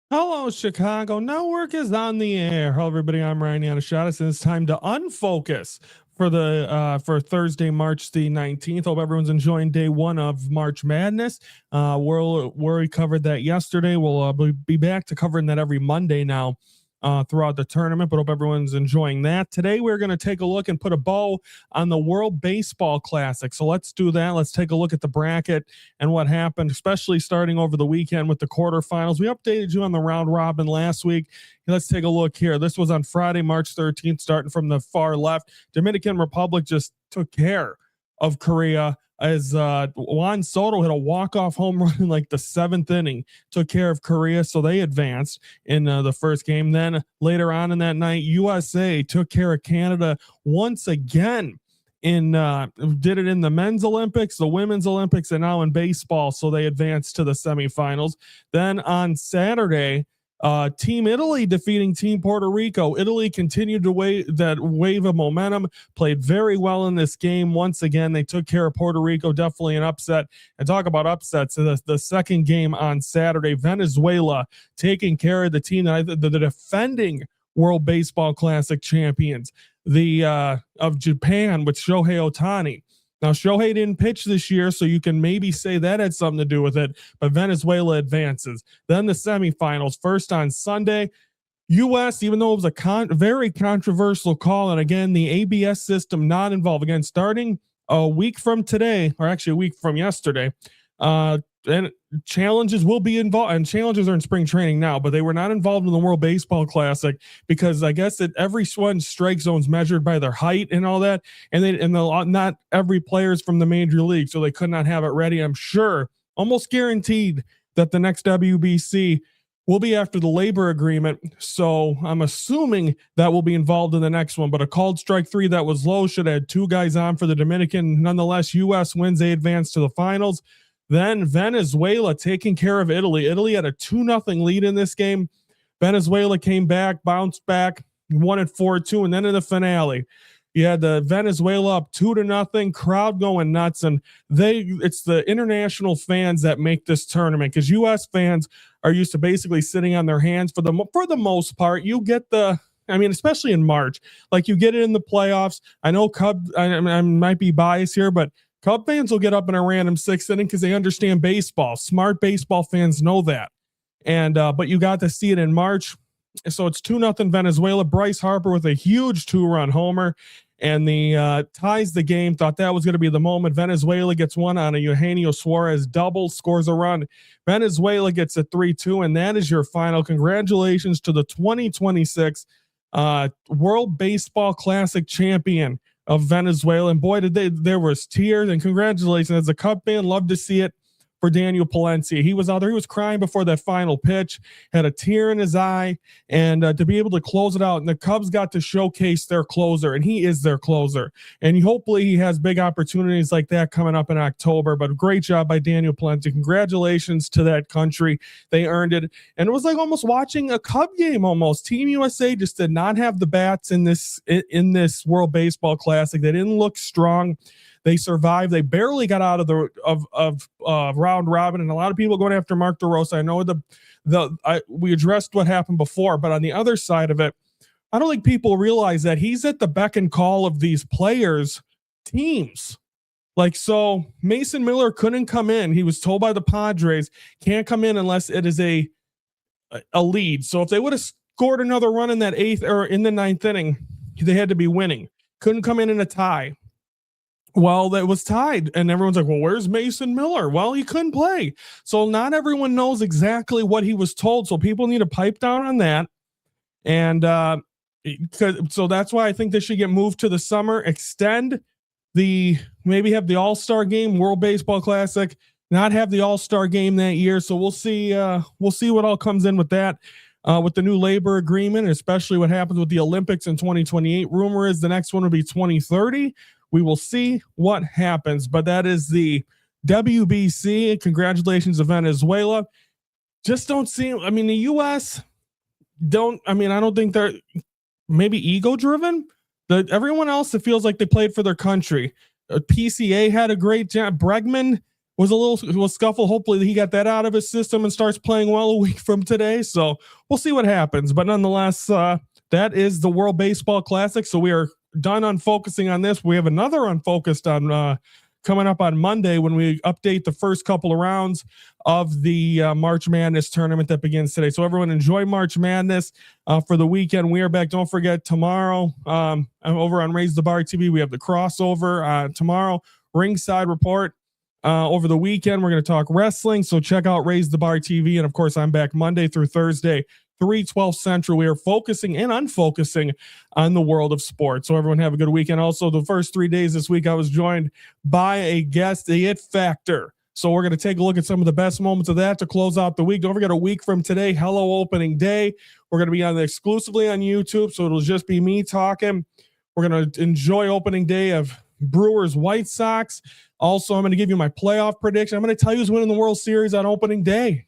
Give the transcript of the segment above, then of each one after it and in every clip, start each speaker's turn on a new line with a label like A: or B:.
A: Hello, Chicago. Network is on the air. Hello, everybody. I'm Ryan Yannishatis, and it's time to unfocus for Thursday, March the 19th. Hope everyone's enjoying day one of March Madness. We covered that yesterday. We'll be back to covering that every Monday now. Throughout the tournament, but hope everyone's enjoying that. Today, we're going to take a look and put a bow on the World Baseball Classic. So let's do that. Let's take a look at the bracket and what happened, especially starting over the weekend with the quarterfinals. We updated you on the round robin last week. Let's take a look here. This was on Friday, March 13th, starting from the far left. Dominican Republic just took care of Korea as Juan Soto hit a walk-off home run in like the seventh inning, took care of Korea, so they advanced in the first game. Then later on in that night, USA took care of Canada once again did it in the men's Olympics, the women's Olympics, and now in baseball, so they advanced to the semifinals. Then on Saturday, Team Italy defeating Team Puerto Rico. Italy continued to wave of momentum, played very well in this game. Once again, they took care of Puerto Rico, definitely an upset. And talk about upsets. The second game on Saturday, Venezuela taking care of the team, the defending World Baseball Classic champions, of Japan with Shohei Ohtani. Now, Shohei didn't pitch this year, so you can maybe say that had something to do with it, but Venezuela advances. Then the semifinals, first on Sunday, U.S., even though it was a very controversial call, and again, the ABS system not involved. Again, starting a week from today, or actually a week from yesterday, and challenges will be involved, and challenges are in spring training now, but they were not involved in the World Baseball Classic because I guess that every one strike zone's measured by their height and all that, and not every player's from the major league, so they could not have it ready. I'm sure, almost guaranteed, that the next WBC will be after the labor agreement, so I'm assuming that will be involved in the next one. But a called strike three that was low should have had two guys on for the Dominican. Nonetheless, U.S. wins, they advance to the finals. Then Venezuela taking care of Italy. Italy had a 2-0 lead in this game. Venezuela came back, bounced back, won it 4-2, and then in the finale, you had the Venezuela up 2-0, crowd going nuts, and it's the international fans that make this tournament, because U.S. fans are used to basically sitting on their hands for the most part. You get especially in March, like you get it in the playoffs. I know I might be biased here, but Cub fans will get up in a random sixth inning because they understand baseball. Smart baseball fans know that. And but you got to see it in March. So it's 2-0 Venezuela. Bryce Harper with a huge 2-run homer, and the ties the game. Thought that was going to be the moment. Venezuela gets one on a Eugenio Suarez double, scores a run. Venezuela gets a 3-2, and that is your final. Congratulations to the 2026 World Baseball Classic champion of Venezuela. And boy, there was tears, and congratulations. As a Cub fan, love to see it for Daniel Palencia. He was out there, he was crying before that final pitch, had a tear in his eye, and to be able to close it out. And the Cubs got to showcase their closer, and he is their closer. And hopefully he has big opportunities like that coming up in October. But great job by Daniel Palencia. Congratulations to that country. They earned it. And it was like almost watching a Cub game almost. Team USA just did not have the bats in this World Baseball Classic. They didn't look strong. They survived. They barely got out of the round robin, and a lot of people going after Mark DeRosa. I know we addressed what happened before, but on the other side of it, I don't think people realize that he's at the beck and call of these players' teams. Like, so Mason Miller couldn't come in. He was told by the Padres, can't come in unless it is a lead. So if they would have scored another run in that eighth or in the ninth inning, they had to be winning. Couldn't come in a tie. Well, that was tied, and everyone's like, well, where's Mason Miller? Well, he couldn't play. So not everyone knows exactly what he was told. So people need to pipe down on that. And so that's why I think they should get moved to the summer, extend maybe have the All-Star game, World Baseball Classic, not have the All-Star game that year. So we'll see what all comes in with that. With the new labor agreement, especially what happens with the Olympics in 2028. Rumor is the next one will be 2030. We will see what happens, but that is the WBC. Congratulations to Venezuela. Just don't see, the U.S. I don't think they're maybe ego driven. Everyone else, it feels like they played for their country. PCA had a great job. Bregman was a little scuffle. Hopefully he got that out of his system and starts playing well a week from today. So we'll see what happens. But nonetheless, that is the World Baseball Classic. So we are done on focusing on this. We have another Unfocused on coming up on Monday when we update the first couple of rounds of the March Madness tournament that begins today. So everyone enjoy March Madness for the weekend. We are back. Don't forget tomorrow over on Raise the Bar TV. We have the crossover tomorrow. Ringside Report. Over the weekend, we're going to talk wrestling. So check out Raise the Bar TV. And of course, I'm back Monday through Thursday, 3:12 Central. We are focusing and unfocusing on the world of sports. So everyone have a good weekend. Also, the first 3 days this week, I was joined by a guest, the It Factor. So we're going to take a look at some of the best moments of that to close out the week. Don't forget, a week from today, Hello Opening Day. We're going to be on exclusively on YouTube. So it'll just be me talking. We're going to enjoy opening day of Brewers White Sox. Also, I'm going to give you my playoff prediction. I'm going to tell you who's winning the World Series on opening day,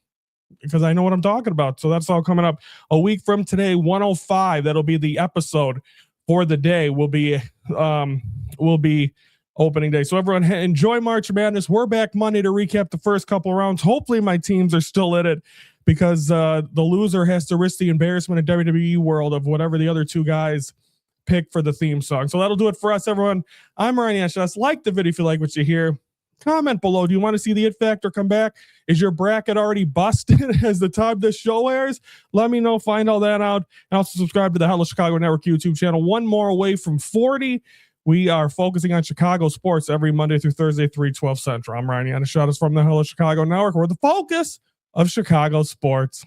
A: because I know what I'm talking about. So that's all coming up a week from today, 105. That'll be the episode for the day. Will be opening day. So everyone enjoy March Madness. We're back Monday to recap the first couple of rounds. Hopefully my teams are still in it, because the loser has to risk the embarrassment in WWE world of whatever the other two guys pick for the theme song. So that'll do it for us, everyone. I'm Ryan Ashas. Like the video if you like what you hear. Comment below. Do you want to see the It Factor come back? Is your bracket already busted as the time this show airs? Let me know. Find all that out. And also subscribe to the Hello Chicago Network YouTube channel. One more away from 40. We are focusing on Chicago sports every Monday through Thursday, 3:12 Central. I'm Ryan Yanishadas from the Hello Chicago Network. We're the focus of Chicago sports.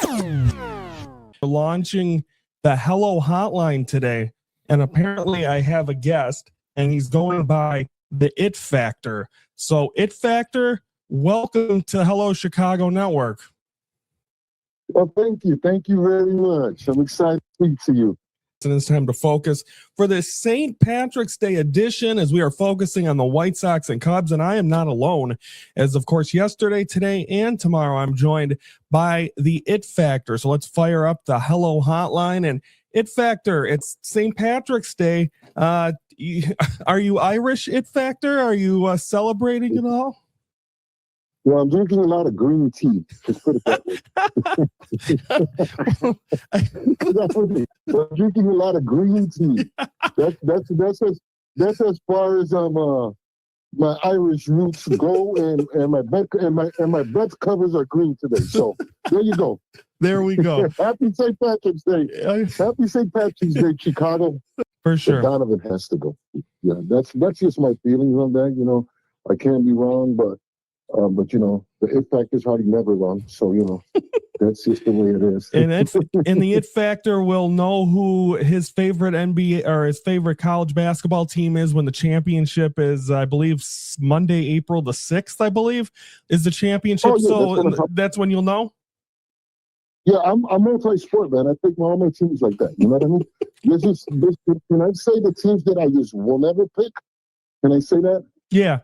A: We're launching the Hello Hotline today, and apparently I have a guest, and he's going by the It Factor. So It Factor, welcome to Hello Chicago Network.
B: Well, thank you. Thank you very much. I'm excited to speak to you.
A: And it's time to focus for this St. Patrick's Day edition, as we are focusing on the White Sox and Cubs. And I am not alone, as of course yesterday, today, and tomorrow I'm joined by the It Factor. So let's fire up the Hello Hotline. And It Factor, it's St. Patrick's Day. Are you Irish, It Factor? Are you celebrating at all?
B: Well, I'm drinking a lot of green tea. Let's put it that way. I'm drinking a lot of green tea. That's as far as my Irish roots go, and my bed covers are green today. So there you go.
A: There we go.
B: Happy St. Patrick's Day. Happy St. Patrick's Day, Chicago.
A: For sure.
B: Donovan has to go. Yeah, that's just my feelings on that. You know, I can't be wrong, but you know, the It Factor is hardly never wrong. So, you know, that's just the way it is.
A: And the It Factor will know who his favorite NBA or his favorite college basketball team is when the championship is, I believe, Monday, April the 6th, I believe, is the championship. Oh, yeah, so that's when you'll know.
B: Yeah, I'm multi-sport, man. I pick all my teams like that. You know what I mean? Can I say the teams that I just will never pick? Can I say that?
A: Yeah.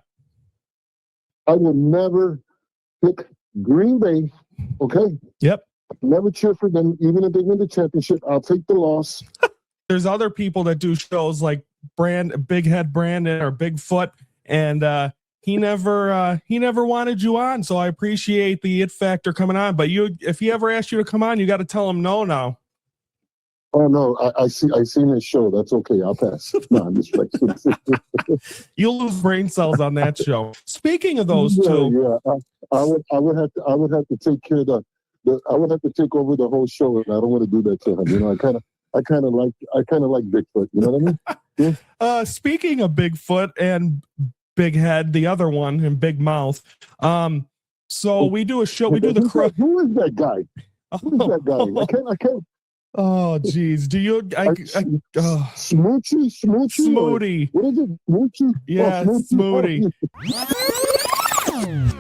B: I will never pick Green Bay, okay?
A: Yep.
B: Never cheer for them, even if they win the championship. I'll take the loss.
A: There's other people that do shows like Big Head Brandon or Bigfoot, and he never wanted you on. So I appreciate the It Factor coming on. But if he ever asks you to come on, you got to tell him no now.
B: Oh no, I seen his show. That's okay. I'll pass. No, I'm just like
A: you'll lose brain cells on that show. Speaking of those two,
B: yeah, I would have to take care of I would have to take over the whole show, and I don't want to do that to him. You know, I kind of like Bigfoot. You know what I mean? Yeah.
A: Speaking of Bigfoot and Big Head, the other one, and Big Mouth. So we do a show. We do the
B: Who is that guy? Who is that guy? I can't.
A: Oh, geez. Do you?
B: Smoochie?
A: Smoothie.
B: What is it? Smoochie?
A: Yeah,
B: Smoothie.
A: Smoothie.